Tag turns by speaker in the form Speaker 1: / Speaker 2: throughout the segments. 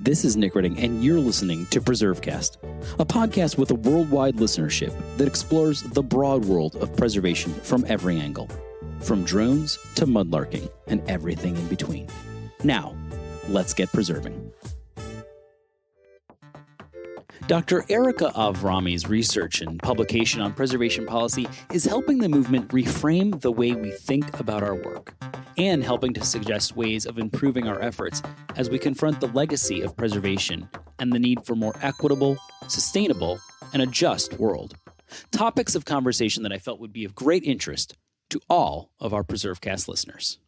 Speaker 1: This is Nick Redding, and you're listening to PreserveCast, a podcast with a worldwide listenership that explores the broad world of preservation from every angle, from drones to mudlarking and everything in between. Now, let's get preserving. Dr. Erica Avrami's research and publication on preservation policy is helping the movement reframe the way we think about our work and helping to suggest ways of improving our efforts as we confront the legacy of preservation and the need for more equitable, sustainable, and a just world. Topics of conversation that I felt would be of great interest to all of our PreserveCast listeners.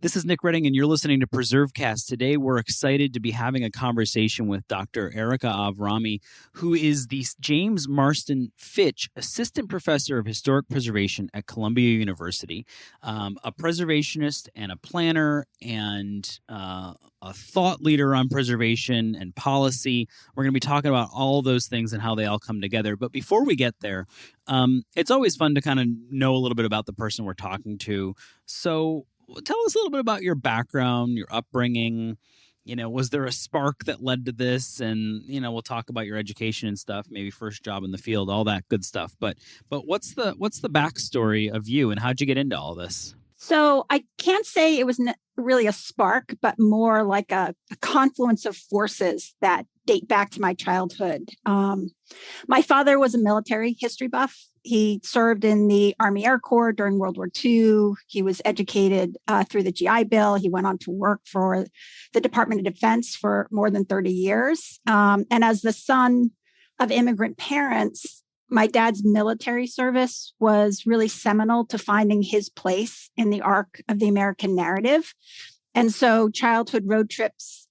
Speaker 1: This is Nick Redding, and you're listening to PreserveCast. Today, we're excited to be having a conversation with Dr. Erica Avrami, who is the James Marston Fitch Assistant Professor of Historic Preservation at Columbia University, a preservationist and a planner and a thought leader on preservation and policy. We're going to be talking about all those things and how they all come together. But before we get there, it's always fun to kind of know a little bit about the person we're talking to. So tell us a little bit about your background, your upbringing. You know, was there a spark that led to this? And, you know, we'll talk about your education and stuff, maybe first job in the field, all that good stuff. But what's the backstory of you and how'd you get into all this?
Speaker 2: So I can't say it was really a spark, but more like a confluence of forces that date back to my childhood. My father was a military history buff. He served in the Army Air Corps during World War II. He was educated through the GI Bill. He went on to work for the Department of Defense for more than 30 years. And as the son of immigrant parents, my dad's military service was really seminal to finding his place in the arc of the American narrative. And so childhood road trips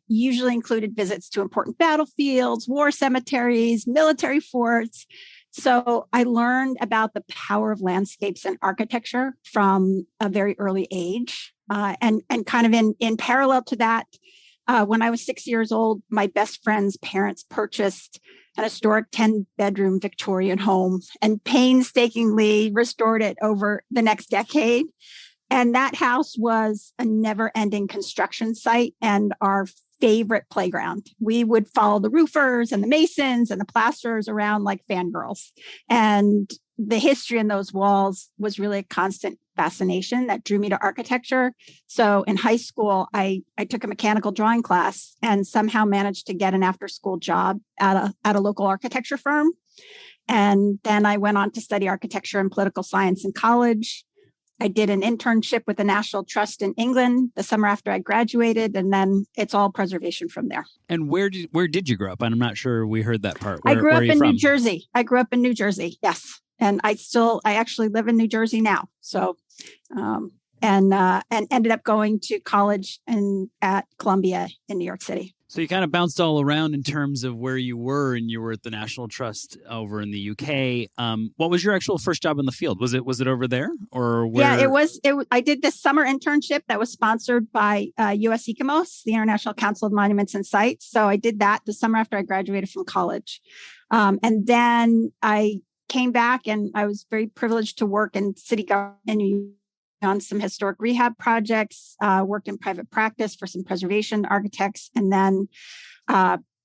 Speaker 2: usually included visits to important battlefields, war cemeteries, military forts. So I learned about the power of landscapes and architecture from a very early age. And kind of in parallel to that, when I was 6 years old, my best friend's parents purchased an historic 10-bedroom Victorian home and painstakingly restored it over the next decade. And that house was a never-ending construction site and our favorite playground. We would follow the roofers and the masons and the plasterers around like fangirls. And the history in those walls was really a constant fascination that drew me to architecture. So in high school, I took a mechanical drawing class and somehow managed to get an after-school job at a local architecture firm. And then I went on to study architecture and political science in college. I did an internship with the National Trust in England the summer after I graduated, and then it's all preservation from there.
Speaker 1: And where did you grow up? I'm not sure we heard that part.
Speaker 2: I grew up in New Jersey. Yes. And I actually live in New Jersey now. So, and ended up going to college at Columbia in New York City.
Speaker 1: So you kind of bounced all around in terms of where you were, and you were at the National Trust over in the UK. What was your actual first job in the field? Was it over there or where?
Speaker 2: Yeah, it was. I did this summer internship that was sponsored by US ECOMOS, the International Council of Monuments and Sites. So I did that the summer after I graduated from college. And then I came back and I was very privileged to work in city government on some historic rehab projects, worked in private practice for some preservation architects, and then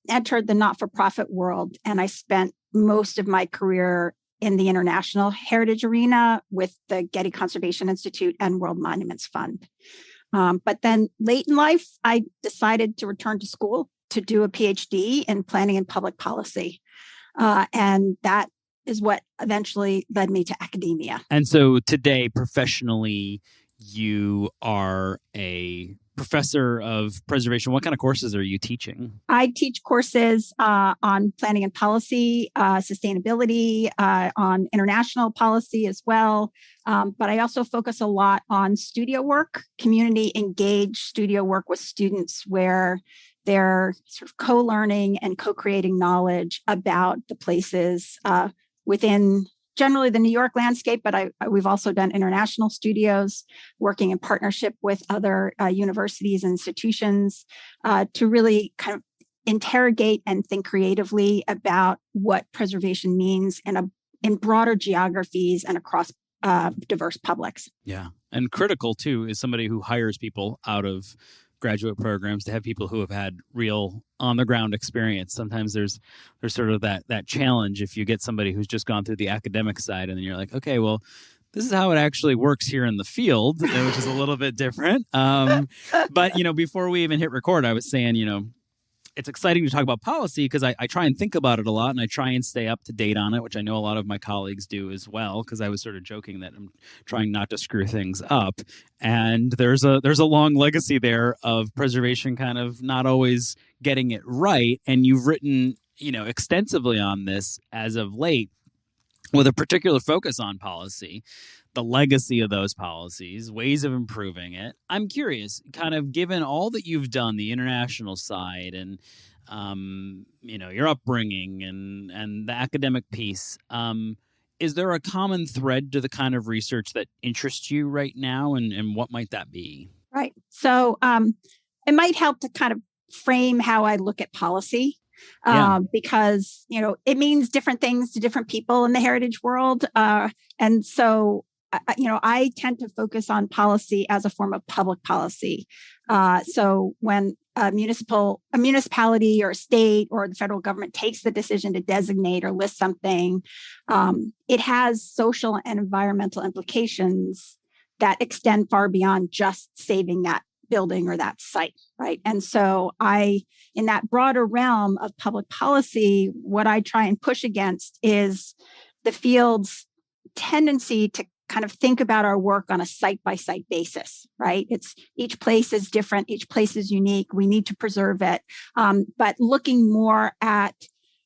Speaker 2: entered the not-for-profit world. And I spent most of my career in the international heritage arena with the Getty Conservation Institute and World Monuments Fund. But then late in life, I decided to return to school to do a PhD in planning and public policy. And that is what eventually led me to academia.
Speaker 1: And so today, professionally, you are a professor of preservation. What kind of courses are you teaching?
Speaker 2: I teach courses on planning and policy, sustainability, on international policy as well. But I also focus a lot on studio work, community engaged studio work with students where they're sort of co-learning and co-creating knowledge about the places within generally the New York landscape, but we've also done international studios working in partnership with other universities and institutions to really kind of interrogate and think creatively about what preservation means in broader geographies and across diverse publics.
Speaker 1: Yeah. And critical, too, is somebody who hires people out of graduate programs to have people who have had real on the ground experience. Sometimes there's sort of that challenge if you get somebody who's just gone through the academic side, and then you're like, okay, well, this is how it actually works here in the field, which is a little bit different. But, before we even hit record, I was saying, it's exciting to talk about policy because I try and think about it a lot, and I try and stay up to date on it, which I know a lot of my colleagues do as well, because I was sort of joking that I'm trying not to screw things up. And there's a long legacy there of preservation kind of not always getting it right. And you've written, extensively on this as of late, with a particular focus on policy, the legacy of those policies, ways of improving it. I'm curious, kind of given all that you've done, the international side and, your upbringing and the academic piece, is there a common thread to the kind of research that interests you right now, and what might that be?
Speaker 2: Right. So it might help to kind of frame how I look at policy. Because, it means different things to different people in the heritage world. And so, I tend to focus on policy as a form of public policy. So when a municipality or a state or the federal government takes the decision to designate or list something, it has social and environmental implications that extend far beyond just saving that building or that site, right? And so in that broader realm of public policy, what I try and push against is the field's tendency to kind of think about our work on a site-by-site basis, right? It's each place is different, each place is unique. We need to preserve it, but looking more at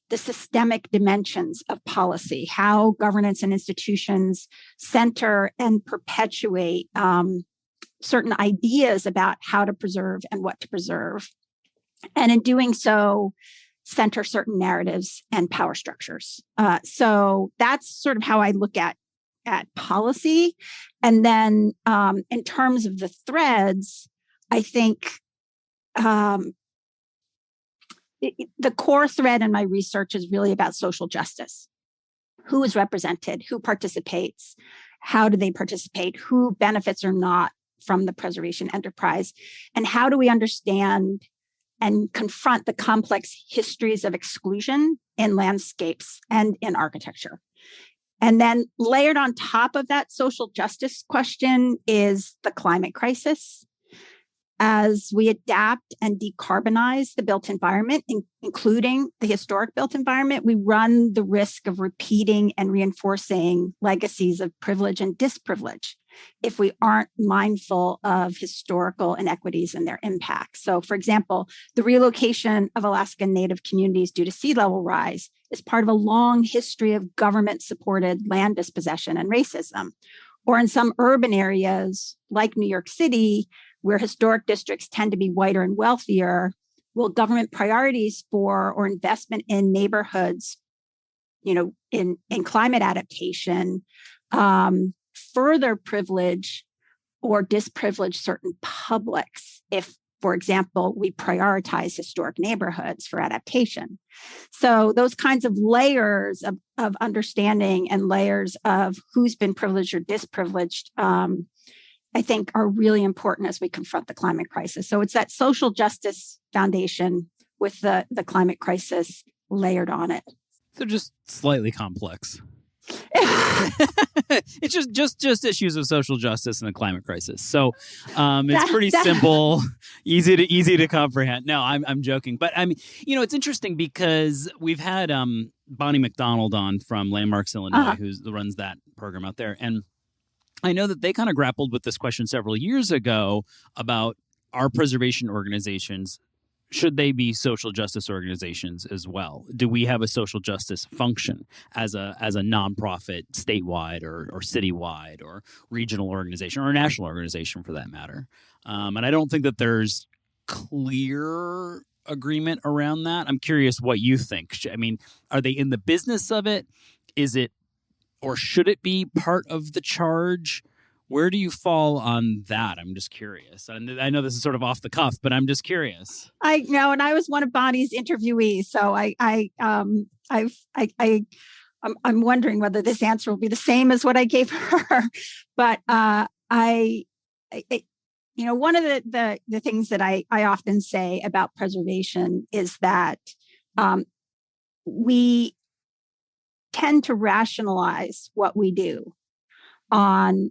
Speaker 2: the systemic dimensions of policy, how governance and institutions center and perpetuate certain ideas about how to preserve and what to preserve. And in doing so, center certain narratives and power structures. So that's sort of how I look at policy. And then in terms of the threads, I think the core thread in my research is really about social justice. Who is represented? Who participates? How do they participate? Who benefits or not from the preservation enterprise? And how do we understand and confront the complex histories of exclusion in landscapes and in architecture? And then layered on top of that social justice question is the climate crisis. As we adapt and decarbonize the built environment, including the historic built environment, we run the risk of repeating and reinforcing legacies of privilege and disprivilege if we aren't mindful of historical inequities and their impact. So, for example, the relocation of Alaskan Native communities due to sea level rise is part of a long history of government-supported land dispossession and racism. Or in some urban areas, like New York City, where historic districts tend to be whiter and wealthier, will government priorities for or investment in neighborhoods, in climate adaptation, further privilege or disprivilege certain publics if, for example, we prioritize historic neighborhoods for adaptation. So those kinds of layers of understanding and layers of who's been privileged or disprivileged, I think are really important as we confront the climate crisis. So it's that social justice foundation with the climate crisis layered on it.
Speaker 1: So just slightly complex. It's just issues of social justice and the climate crisis. So it's pretty simple, easy to comprehend. No, I'm joking, but I mean, it's interesting because we've had Bonnie McDonald on from Landmarks Illinois, who runs that program out there, and I know that they kind of grappled with this question several years ago about our preservation organizations. Should they be social justice organizations as well? Do we have a social justice function as a nonprofit, statewide or citywide or regional organization or a national organization for that matter? And I don't think that there's clear agreement around that. I'm curious what you think. I mean, are they in the business of it? Is it, or should it be part of the charge? Where do you fall on that? I'm just curious. And I know this is sort of off the cuff, but I'm just curious.
Speaker 2: I know, and I was one of Bonnie's interviewees, so I'm wondering whether this answer will be the same as what I gave her. But one of the things that I often say about preservation is that we tend to rationalize what we do on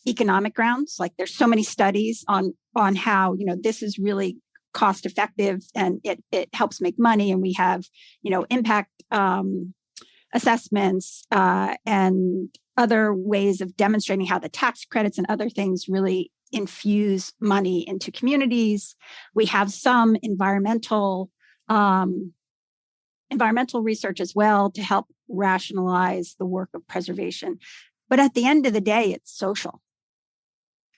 Speaker 2: economic grounds. Like there's so many studies on how, this is really cost effective and it helps make money. And we have, impact assessments and other ways of demonstrating how the tax credits and other things really infuse money into communities. We have some environmental research as well to help rationalize the work of preservation. But at the end of the day, it's social.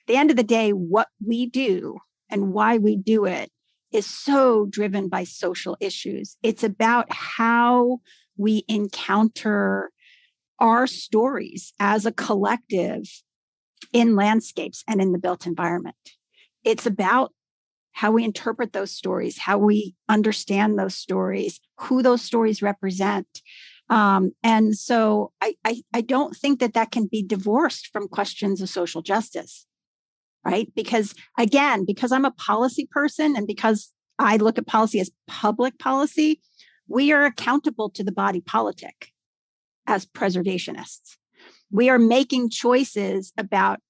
Speaker 2: At the end of the day, what we do and why we do it is so driven by social issues. It's about how we encounter our stories as a collective in landscapes and in the built environment. It's about how we interpret those stories, how we understand those stories, who those stories represent. And so I don't think that can be divorced from questions of social justice, right? Because again, because I'm a policy person and because I look at policy as public policy, we are accountable to the body politic as preservationists. We are making choices about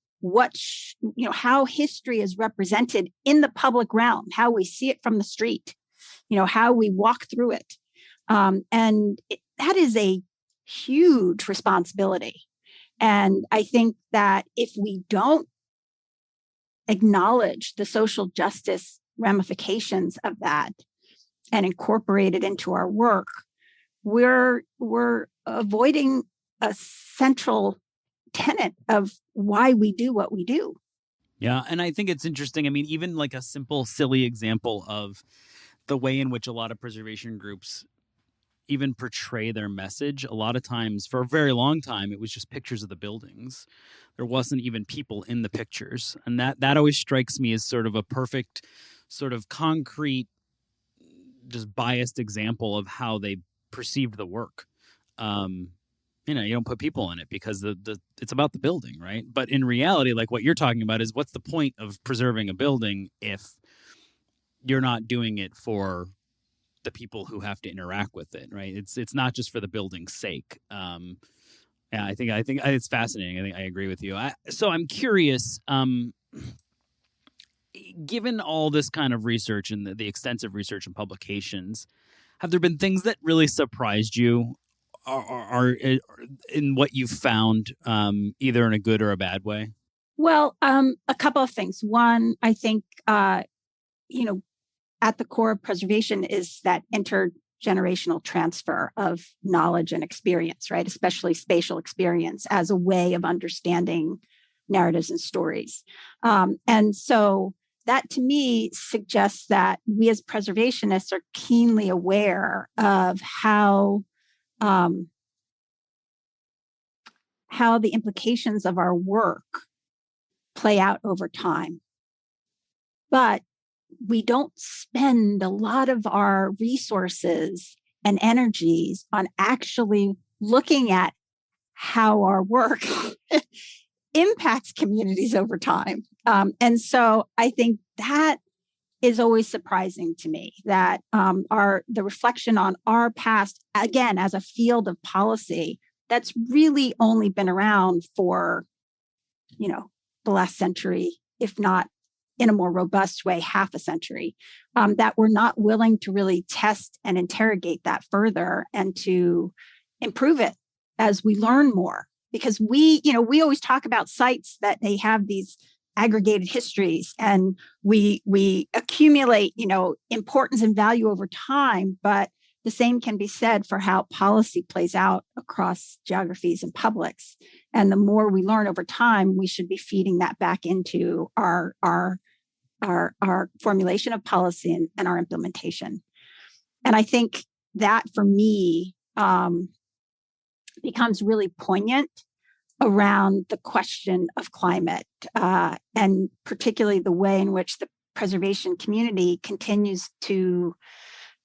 Speaker 2: how history is represented in the public realm, how we see it from the street, how we walk through it. That is a huge responsibility. And I think that if we don't acknowledge the social justice ramifications of that and incorporate it into our work, we're avoiding a central tenet of why we do what we do.
Speaker 1: Yeah. And I think it's interesting. I mean, even like a simple, silly example of the way in which a lot of preservation groups even portray their message. A lot of times, for a very long time, it was just pictures of the buildings. There wasn't even people in the pictures. And that always strikes me as sort of a perfect, sort of concrete, just biased example of how they perceived the work. You don't put people in it because it's about the building, right? But in reality, like what you're talking about is what's the point of preserving a building if you're not doing it for the people who have to interact with it, right? It's not just for the building's sake. Yeah, I think it's fascinating. I think I agree with you. So I'm curious, given all this kind of research and the extensive research and publications, have there been things that really surprised you are in what you've found, either in a good or a bad way?
Speaker 2: Well, a couple of things. One, I think, at the core of preservation is that intergenerational transfer of knowledge and experience, right? Especially spatial experience as a way of understanding narratives and stories. And so that to me suggests that we as preservationists are keenly aware of how the implications of our work play out over time. But we don't spend a lot of our resources and energies on actually looking at how our work impacts communities over time. And so I think that is always surprising to me, that the reflection on our past, again, as a field of policy, that's really only been around for, the last century, if not in a more robust way, half a century, that we're not willing to really test and interrogate that further and to improve it as we learn more. Because we always talk about sites that they have these aggregated histories and we accumulate, importance and value over time, but the same can be said for how policy plays out across geographies and publics. And the more we learn over time, we should be feeding that back into our formulation of policy and our implementation. And I think that for me becomes really poignant around the question of climate, and particularly the way in which the preservation community continues to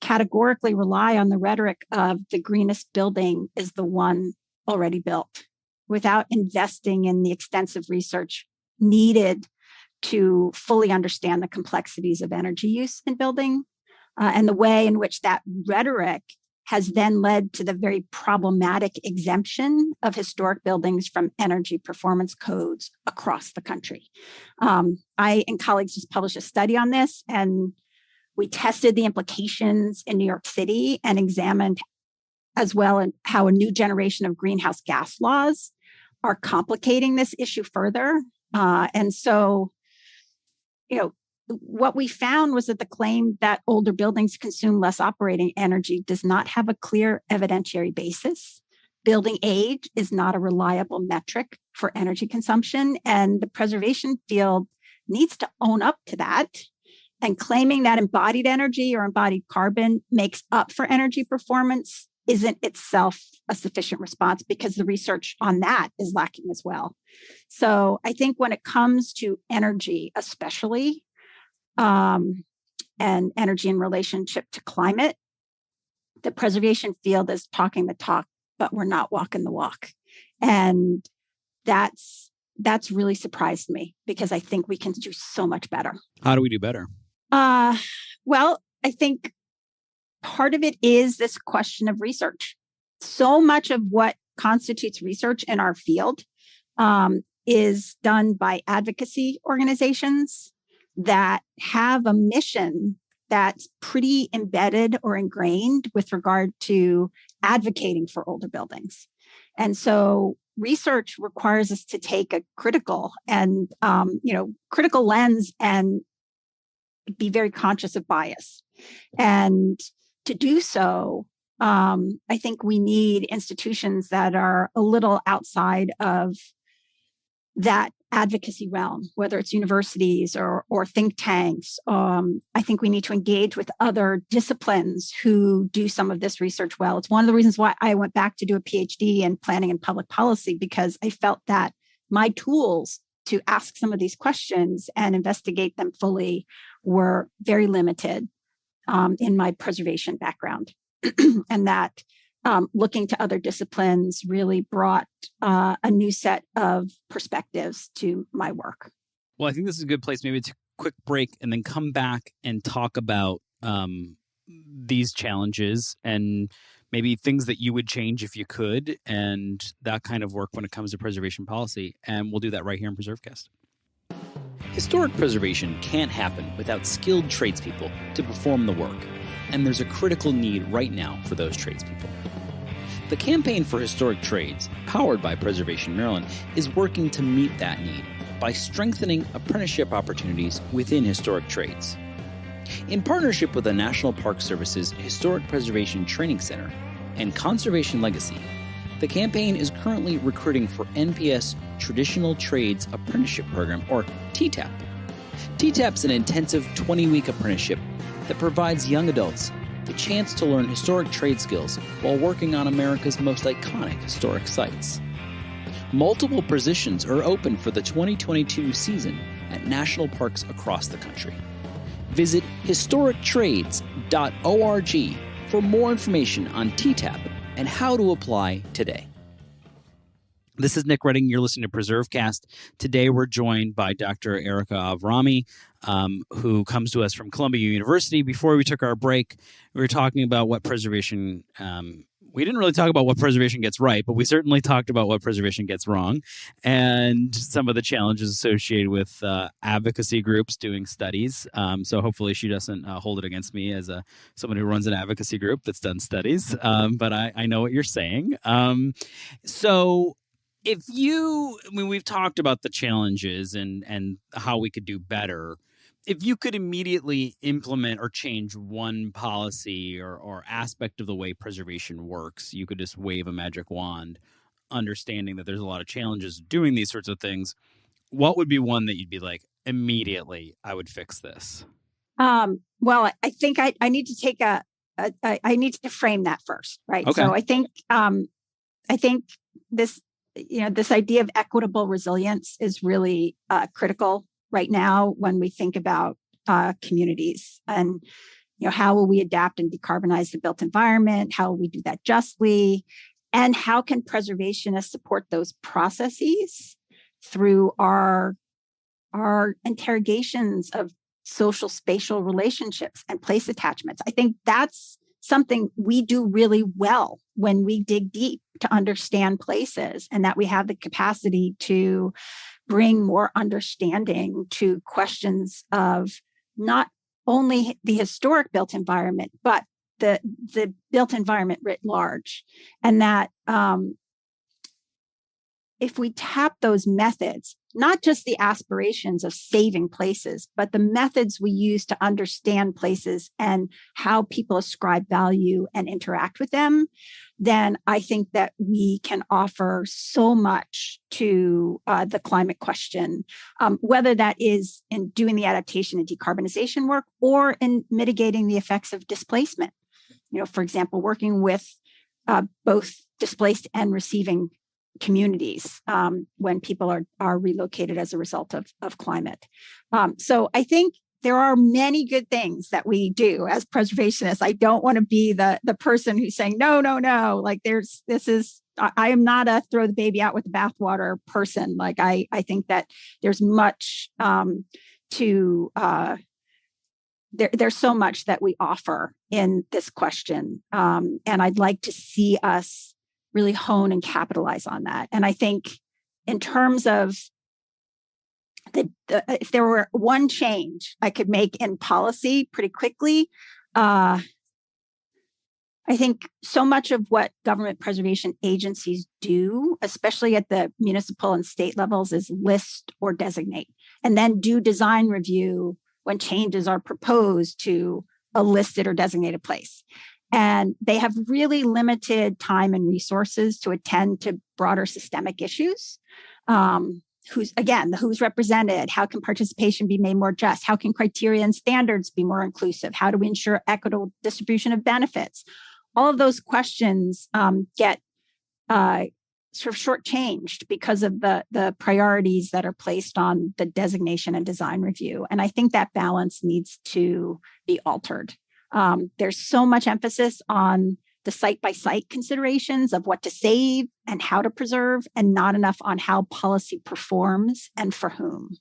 Speaker 2: categorically rely on the rhetoric of the greenest building is the one already built, without investing in the extensive research needed to fully understand the complexities of energy use in building and the way in which that rhetoric has then led to the very problematic exemption of historic buildings from energy performance codes across the country. I and colleagues just published a study on this, and we tested the implications in New York City and examined as well how a new generation of greenhouse gas laws are complicating this issue further. And so, what we found was that the claim that older buildings consume less operating energy does not have a clear evidentiary basis. Building age is not a reliable metric for energy consumption, and the preservation field needs to own up to that. And claiming that embodied energy or embodied carbon makes up for energy performance isn't itself a sufficient response, because the research on that is lacking as well. So I think when it comes to energy, especially, and energy in relationship to climate, the preservation field is talking the talk, but we're not walking the walk. And that's really surprised me, because I think we can do so much better.
Speaker 1: How do we do better?
Speaker 2: Well, I think part of it is this question of research. So much of what constitutes research in our field is done by advocacy organizations that have a mission that's pretty embedded or ingrained with regard to advocating for older buildings. And so research requires us to take a critical lens and be very conscious of bias. And to do so, I think we need institutions that are a little outside of that advocacy realm, whether it's universities or think tanks. I think we need to engage with other disciplines who do some of this research well. It's one of the reasons why I went back to do a PhD in planning and public policy, because I felt that my tools to ask some of these questions and investigate them fully were very limited in my preservation background. And that looking to other disciplines really brought a new set of perspectives to my work.
Speaker 1: Well, I think this is a good place maybe to take a quick break and then come back and talk about these challenges and maybe things that you would change if you could, and that kind of work when it comes to preservation policy. And we'll do that right here in PreserveCast. Historic preservation can't happen without skilled tradespeople to perform the work, and there's a critical need right now for those tradespeople. The Campaign for Historic Trades, powered by Preservation Maryland, is working to meet that need by strengthening apprenticeship opportunities within historic trades. In partnership with the National Park Service's Historic Preservation Training Center and Conservation Legacy, the campaign is currently recruiting for NPS Traditional Trades Apprenticeship Program, or TTAP. TTAP's an intensive 20-week apprenticeship that provides young adults the chance to learn historic trade skills while working on America's most iconic historic sites. Multiple positions are open for the 2022 season at national parks across the country. Visit historictrades.org for more information on TTAP and how to apply today. This is Nick Redding. You're listening to PreserveCast. Today we're joined by Dr. Erica Avrami, who comes to us from Columbia University. Before we took our break, we were talking about what preservation, we didn't really talk about what preservation gets right, but we certainly talked about what preservation gets wrong and some of the challenges associated with advocacy groups doing studies. So hopefully she doesn't hold it against me as someone who runs an advocacy group that's done studies, but I know what you're saying. So we've talked about the challenges and how we could do better. If you could immediately implement or change one policy or aspect of the way preservation works, you could just wave a magic wand, understanding that there's a lot of challenges doing these sorts of things. What would be one that you'd be like, immediately, I would fix this?
Speaker 2: Well, I think I need to take I need to frame that first, right?
Speaker 1: Okay.
Speaker 2: So I think this, this idea of equitable resilience is really critical right now when we think about communities and, how will we adapt and decarbonize the built environment? How will we do that justly? And how can preservationists support those processes through our are interrogations of social spatial relationships and place attachments. I think that's something we do really well when we dig deep to understand places, and that we have the capacity to bring more understanding to questions of not only the historic built environment, but the built environment writ large. And that if we tap those methods, not just the aspirations of saving places, but the methods we use to understand places and how people ascribe value and interact with them, then I think that we can offer so much to the climate question, whether that is in doing the adaptation and decarbonization work or in mitigating the effects of displacement. For example, working with both displaced and receiving communities when people are relocated as a result of climate. So I think there are many good things that we do as preservationists. I don't want to be the person who's saying, no. Like I am not a throw the baby out with the bathwater person. Like I think that there's much there's so much that we offer in this question. And I'd like to see us really hone and capitalize on that. And I think in terms of if there were one change I could make in policy pretty quickly, I think so much of what government preservation agencies do, especially at the municipal and state levels, is list or designate, and then do design review when changes are proposed to a listed or designated place. And they have really limited time and resources to attend to broader systemic issues. Who's represented? How can participation be made more just? How can criteria and standards be more inclusive? How do we ensure equitable distribution of benefits? All of those questions get sort of shortchanged because of the priorities that are placed on the designation and design review. And I think that balance needs to be altered. There's so much emphasis on the site-by-site considerations of what to save and how to preserve, and not enough on how policy performs and for whom.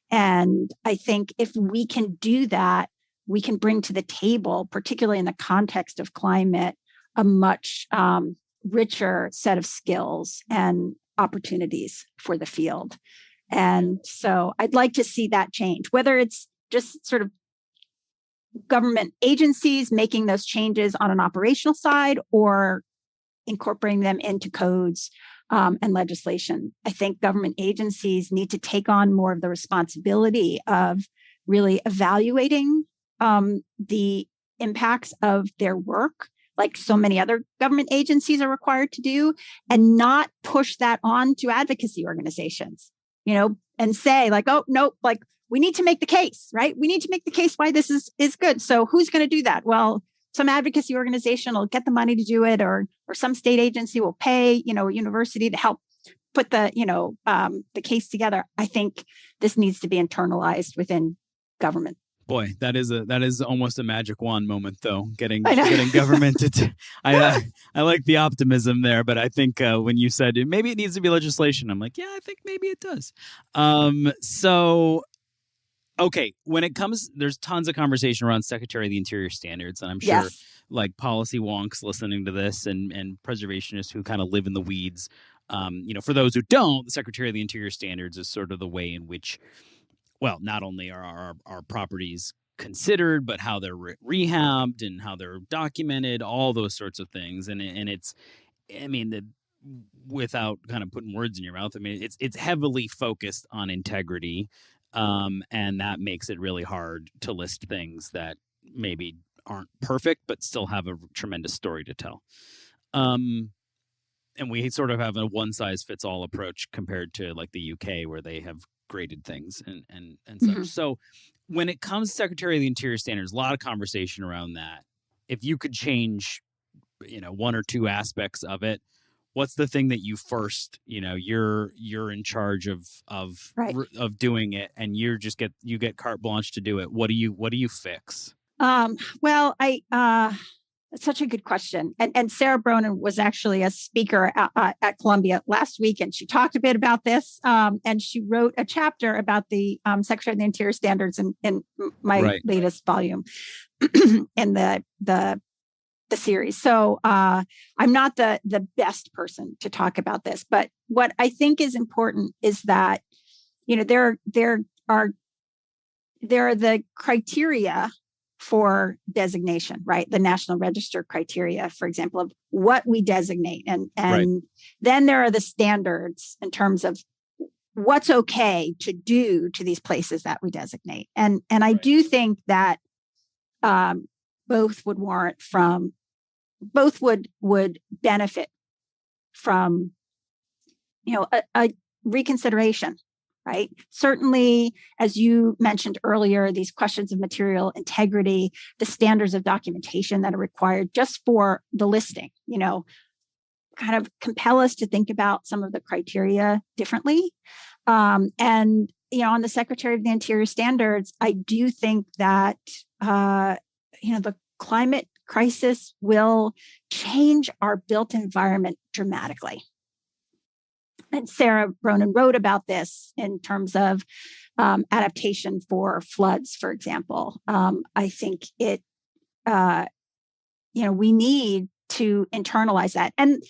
Speaker 2: And I think if we can do that, we can bring to the table, particularly in the context of climate, a much richer set of skills and opportunities for the field. And so I'd like to see that change, whether it's just sort of government agencies making those changes on an operational side or incorporating them into codes and legislation. I think government agencies need to take on more of the responsibility of really evaluating the impacts of their work, like so many other government agencies are required to do, and not push that on to advocacy organizations, and say like, oh, nope, like, we need to make the case, right? We need to make the case why this is good. So who's going to do that? Well, some advocacy organization will get the money to do it, or some state agency will pay, a university to help put the case together. I think this needs to be internalized within government.
Speaker 1: Boy, that is almost a magic wand moment, though. Getting government to. I like the optimism there, but I think when you said maybe it needs to be legislation, I'm like, yeah, I think maybe it does. Okay, when it comes, there's tons of conversation around Secretary of the Interior standards, and I'm sure like policy wonks listening to this and preservationists who kind of live in the weeds. For those who don't, the Secretary of the Interior standards is sort of the way in which, well, not only are our properties considered, but how they're rehabbed and how they're documented, all those sorts of things. And it's, without kind of putting words in your mouth, it's heavily focused on integrity. And that makes it really hard to list things that maybe aren't perfect, but still have a tremendous story to tell. And we sort of have a one-size-fits-all approach compared to like the UK, where they have graded things and such. So when it comes to Secretary of the Interior standards, a lot of conversation around that. If you could change, one or two aspects of it, what's the thing that you first, you're in charge of doing it, and you get carte blanche to do it. What do you fix?
Speaker 2: Well, That's such a good question. And Sarah Bronin was actually a speaker at Columbia last week, and she talked a bit about this. And she wrote a chapter about the Secretary of the Interior standards in my latest volume in the series. So I'm not the best person to talk about this, but what I think is important is that, there are the criteria for designation, right? The National Register criteria, for example, of what we designate. And then there are the standards in terms of what's okay to do to these places that we designate. And I do think that both would benefit from, a reconsideration. Right. Certainly, as you mentioned earlier, these questions of material integrity, the standards of documentation that are required just for the listing, kind of compel us to think about some of the criteria differently. And, on the Secretary of the Interior standards, I do think that, the climate crisis will change our built environment dramatically. And Sarah Bronin wrote about this in terms of adaptation for floods, for example. I think we need to internalize that. And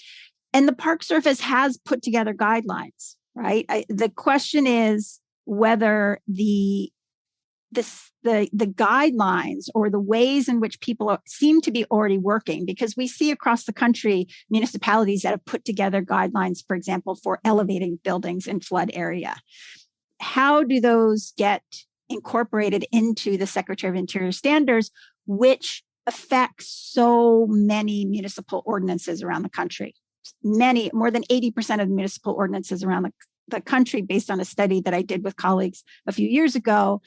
Speaker 2: the Park Service has put together guidelines, right? The question is whether the guidelines or the ways in which people seem to be already working, because we see across the country municipalities that have put together guidelines, for example, for elevating buildings in flood area. How do those get incorporated into the Secretary of Interior standards, which affects so many municipal ordinances around the country? More than 80% of the municipal ordinances around the country, based on a study that I did with colleagues a few years ago,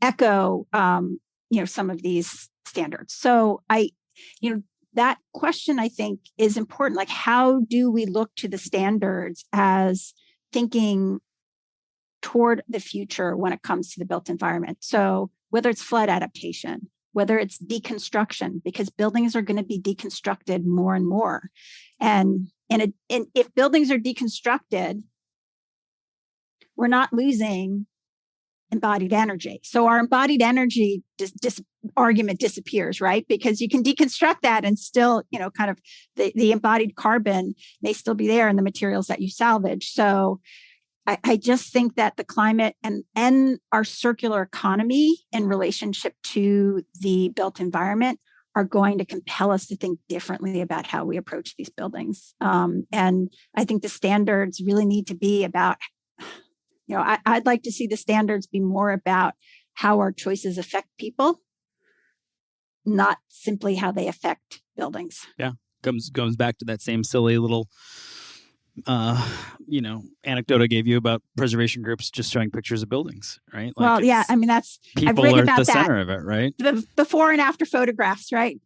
Speaker 2: echo, some of these standards. So that question, I think, is important. Like, how do we look to the standards as thinking toward the future when it comes to the built environment? So whether it's flood adaptation, whether it's deconstruction, because buildings are going to be deconstructed more and more. And if buildings are deconstructed, we're not losing embodied energy. So our embodied energy argument disappears, right? Because you can deconstruct that and still, kind of the embodied carbon may still be there in the materials that you salvage. So I just think that the climate and our circular economy in relationship to the built environment are going to compel us to think differently about how we approach these buildings. And I think the standards really need to be about, I'd like to see the standards be more about how our choices affect people, not simply how they affect buildings.
Speaker 1: Yeah, comes back to that same silly little anecdote I gave you about preservation groups just showing pictures of buildings, right?
Speaker 2: Well, yeah, I mean,
Speaker 1: people are at the center of it, right?
Speaker 2: The before and after photographs, right?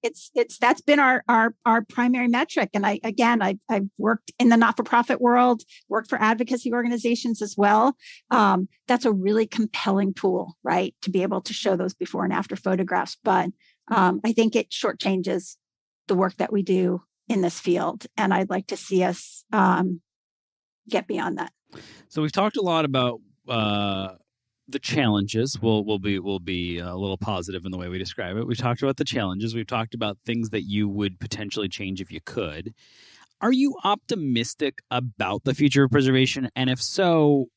Speaker 2: That's been our primary metric. And I've worked in the not-for-profit world, worked for advocacy organizations as well. That's a really compelling tool, right? To be able to show those before and after photographs. But I think it shortchanges the work that we do in this field. And I'd like to see us get beyond that.
Speaker 1: So we've talked a lot about the challenges. We'll be a little positive in the way we describe it. We've talked about the challenges. We've talked about things that you would potentially change if you could. Are you optimistic about the future of preservation? And if so,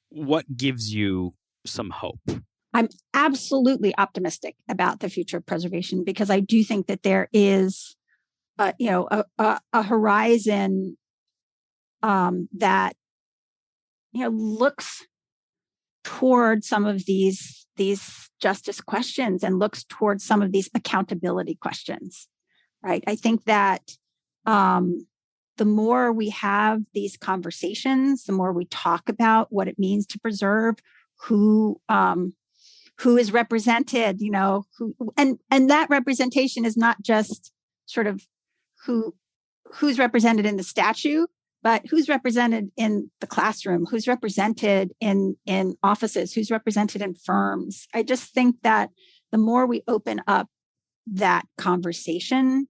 Speaker 1: what gives you some hope?
Speaker 2: I'm absolutely optimistic about the future of preservation because I do think that there is a horizon that looks toward some of these justice questions and looks towards some of these accountability questions, right? I think that the more we have these conversations, the more we talk about what it means to preserve, who is represented, and that representation is not just sort of who's represented in the statue, but who's represented in the classroom, who's represented in offices, who's represented in firms. I just think that the more we open up that conversation,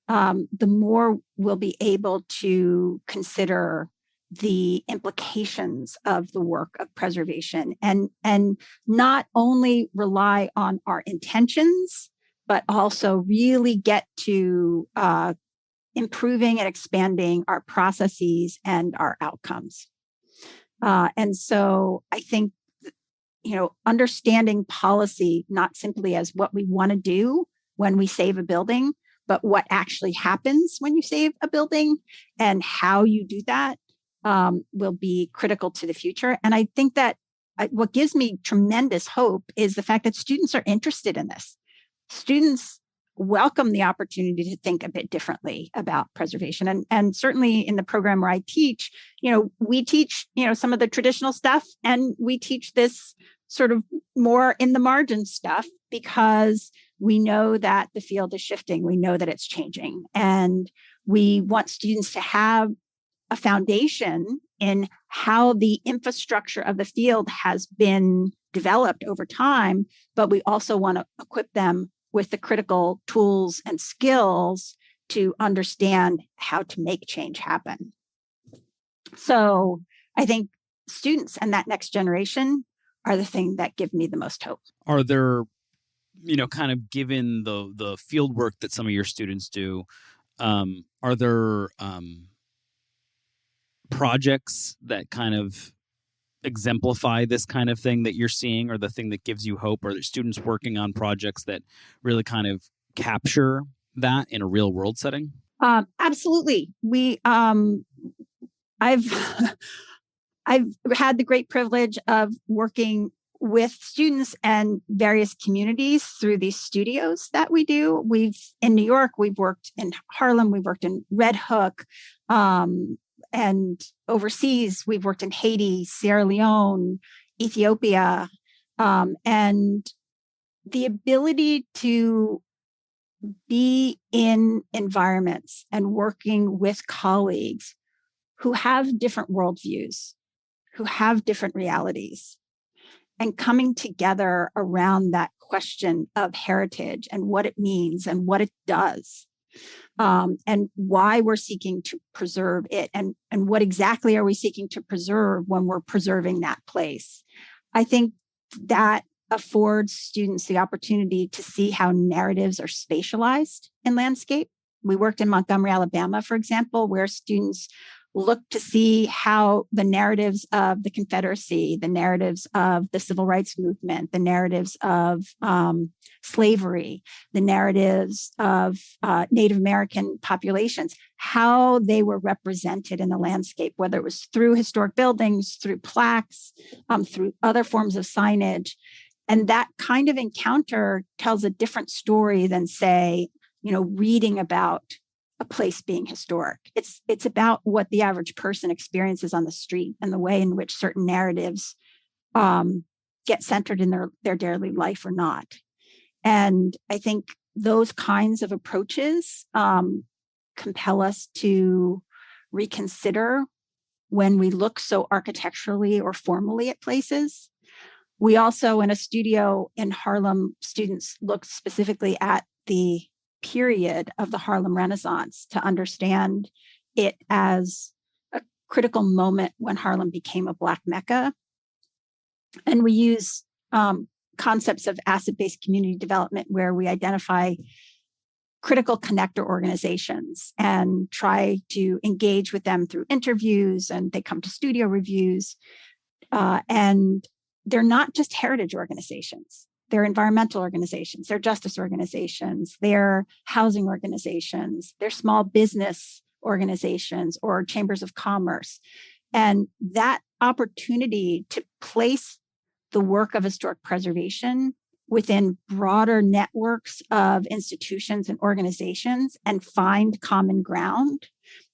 Speaker 2: the more we'll be able to consider the implications of the work of preservation and not only rely on our intentions, but also really get to improving and expanding our processes and our outcomes. And so I think, understanding policy, not simply as what we want to do when we save a building, but what actually happens when you save a building and how you do that will be critical to the future. And I think that what gives me tremendous hope is the fact that students are interested in this. Students welcome the opportunity to think a bit differently about preservation. And certainly in the program where I teach, we teach, some of the traditional stuff, and we teach this sort of more in the margin stuff because we know that the field is shifting. We know that it's changing. And we want students to have a foundation in how the infrastructure of the field has been developed over time, but we also want to equip them with the critical tools and skills to understand how to make change happen. So I think students and that next generation are the thing that give me the most hope.
Speaker 1: Are there, kind of given the field work that some of your students do, are there projects that kind of exemplify this kind of thing that you're seeing, or the thing that gives you hope? Or are there students working on projects that really kind of capture that in a real world setting?
Speaker 2: Absolutely. I've had the great privilege of working with students and various communities through these studios that we do. In New York, we've worked in Harlem, we've worked in Red Hook, and overseas, we've worked in Haiti, Sierra Leone, Ethiopia, and the ability to be in environments and working with colleagues who have different worldviews, who have different realities, and coming together around that question of heritage and what it means and what it does. And why we're seeking to preserve it, and what exactly are we seeking to preserve when we're preserving that place. I think that affords students the opportunity to see how narratives are spatialized in landscape. We worked in Montgomery, Alabama, for example, where students look to see how the narratives of the Confederacy, the narratives of the Civil Rights Movement, the narratives of slavery, the narratives of Native American populations, how they were represented in the landscape, whether it was through historic buildings, through plaques, through other forms of signage. And that kind of encounter tells a different story than, say, reading about a place being historic. It's about what the average person experiences on the street and the way in which certain narratives get centered in their daily life or not. And I think those kinds of approaches compel us to reconsider when we look so architecturally or formally at places. We also, in a studio in Harlem, students looked specifically at the period of the Harlem Renaissance to understand it as a critical moment when Harlem became a Black Mecca. And we use concepts of asset-based community development, where we identify critical connector organizations and try to engage with them through interviews, and they come to studio reviews. And they're not just heritage organizations. They're environmental organizations, they're justice organizations, they're housing organizations, they're small business organizations or chambers of commerce. And that opportunity to place the work of historic preservation within broader networks of institutions and organizations and find common ground,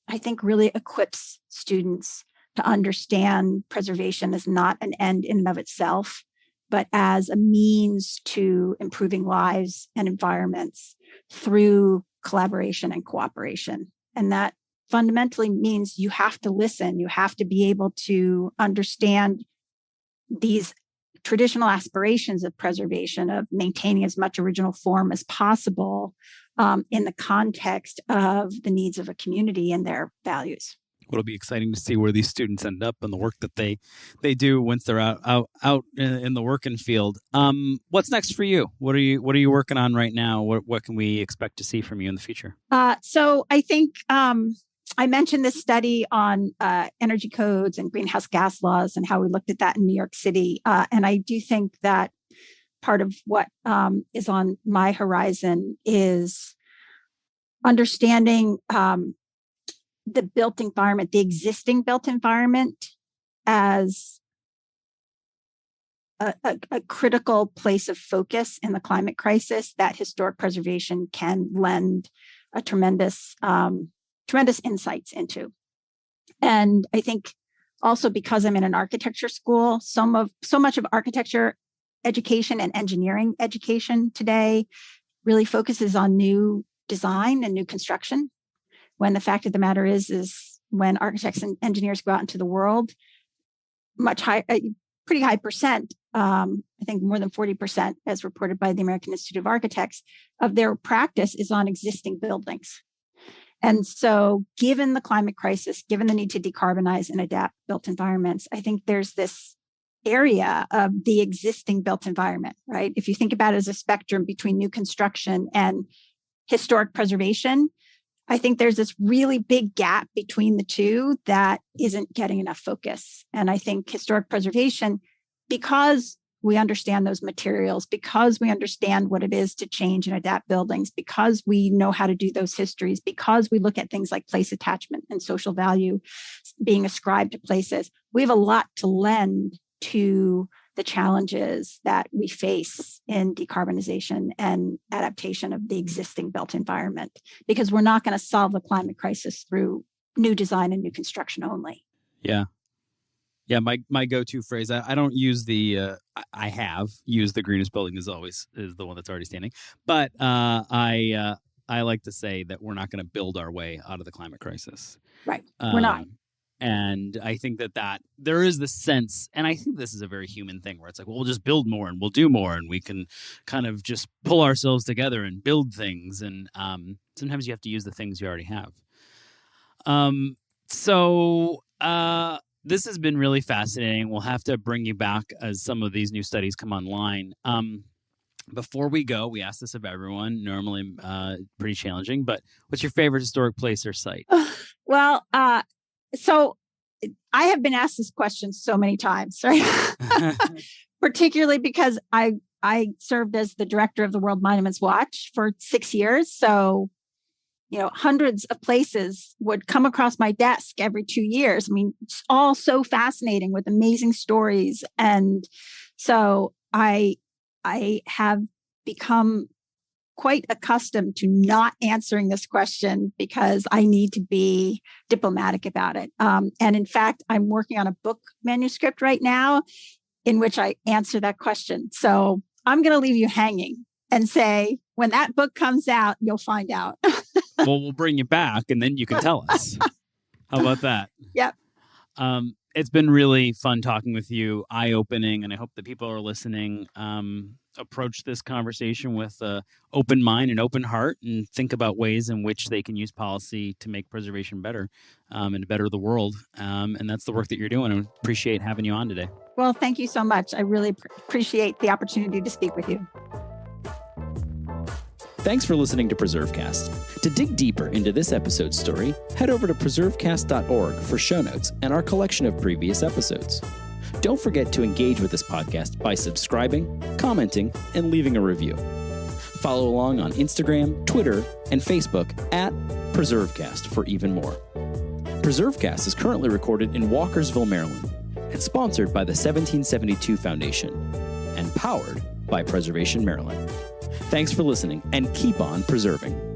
Speaker 2: I think really equips students to understand preservation as not an end in and of itself, but as a means to improving lives and environments through collaboration and cooperation. And that fundamentally means you have to listen. You have to be able to understand these traditional aspirations of preservation, of maintaining as much original form as possible in the context of the needs of a community and their values.
Speaker 1: It'll be exciting to see where these students end up and the work that they do once they're out in the working field. What's next for you? What are you working on right now? What can we expect to see from you in the future?
Speaker 2: So I think I mentioned this study on energy codes and greenhouse gas laws and how we looked at that in New York City. And I do think that part of what is on my horizon is understanding the built environment, the existing built environment, as a critical place of focus in the climate crisis that historic preservation can lend a tremendous insights into. And I think also because I'm in an architecture school, so much of architecture education and engineering education today really focuses on new design and new construction. When the fact of the matter is when architects and engineers go out into the world, pretty high percent, I think more than 40%, as reported by the American Institute of Architects, of their practice is on existing buildings. And so given the climate crisis, given the need to decarbonize and adapt built environments, I think there's this area of the existing built environment, right? If you think about it as a spectrum between new construction and historic preservation, I think there's this really big gap between the two that isn't getting enough focus. And I think historic preservation, because we understand those materials, because we understand what it is to change and adapt buildings, because we know how to do those histories, because we look at things like place attachment and social value being ascribed to places, we have a lot to lend to the challenges that we face in decarbonization and adaptation of the existing built environment, because we're not going to solve the climate crisis through new design and new construction only.
Speaker 1: Yeah. My go-to phrase, I don't use I have used the greenest building is the one that's already standing. But I like to say that we're not going to build our way out of the climate crisis.
Speaker 2: Right. We're not.
Speaker 1: And I think that there is this sense, and I think this is a very human thing where it's like, well, we'll just build more and we'll do more and we can kind of just pull ourselves together and build things. And sometimes you have to use the things you already have. So this has been really fascinating. We'll have to bring you back as some of these new studies come online. Before we go, we ask this of everyone, normally pretty challenging, but what's your favorite historic place or site?
Speaker 2: Well, so I have been asked this question so many times, right? Particularly because I served as the director of the World Monuments Watch for 6 years. So, hundreds of places would come across my desk every 2 years. I mean, it's all so fascinating with amazing stories. And so I have become quite accustomed to not answering this question because I need to be diplomatic about it. And in fact, I'm working on a book manuscript right now in which I answer that question. So I'm going to leave you hanging and say, when that book comes out, you'll find out.
Speaker 1: Well, we'll bring you back and then you can tell us. How about that?
Speaker 2: Yep.
Speaker 1: It's been really fun talking with you, eye-opening, and I hope that people are listening approach this conversation with an open mind and open heart and think about ways in which they can use policy to make preservation better and to better the world. And that's the work that you're doing. I appreciate having you on today.
Speaker 2: Well, thank you so much. I really appreciate the opportunity to speak with you.
Speaker 1: Thanks for listening to PreserveCast. To dig deeper into this episode's story, head over to preservecast.org for show notes and our collection of previous episodes. Don't forget to engage with this podcast by subscribing, commenting, and leaving a review. Follow along on Instagram, Twitter, and Facebook at PreserveCast for even more. PreserveCast is currently recorded in Walkersville, Maryland, and sponsored by the 1772 Foundation, and powered by Preservation Maryland. Thanks for listening, and keep on preserving.